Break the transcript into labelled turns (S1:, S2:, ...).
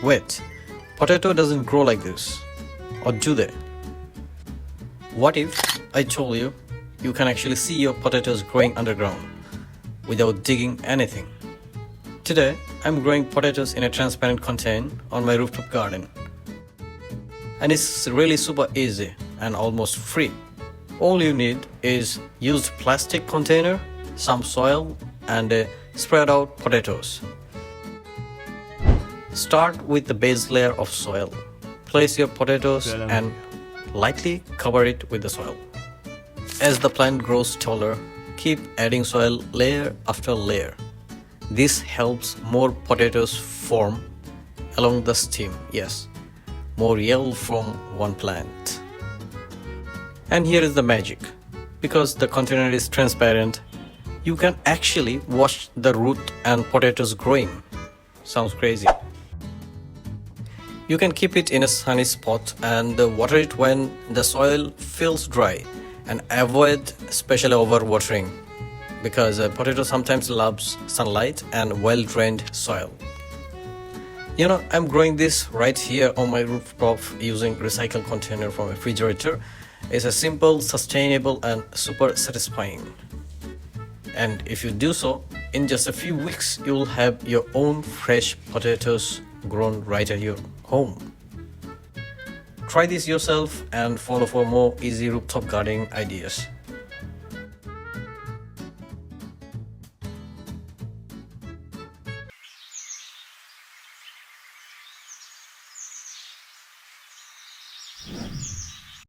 S1: Wait, potato doesn't grow like this. Or do they? What if I told you you can actually see your potatoes growing underground without digging anything? Today, I'm growing potatoes in a transparent container on my rooftop garden. And it's really super easy and almost free. All you need is used plastic container, some soil, and spread out potatoes. Start with the base layer of soil. Place your potatoes and lightly cover it with the soil. As the plant grows taller, keep adding soil layer after layer. This helps more potatoes form along the stem. Yes, more yield from one plant. And here is the magic. Because the container is transparent, you can actually watch the root and potatoes growing. Sounds crazy. You can keep it in a sunny spot and water it when the soil feels dry, and avoid especially overwatering because potato sometimes loves sunlight and well-drained soil. I'm growing this right here on my rooftop using recycled container from a refrigerator. It's a simple, sustainable, and super satisfying. And if you do so, in just a few weeks, you'll have your own fresh potatoes grown right at your home. Try this yourself and follow for more easy rooftop gardening ideas.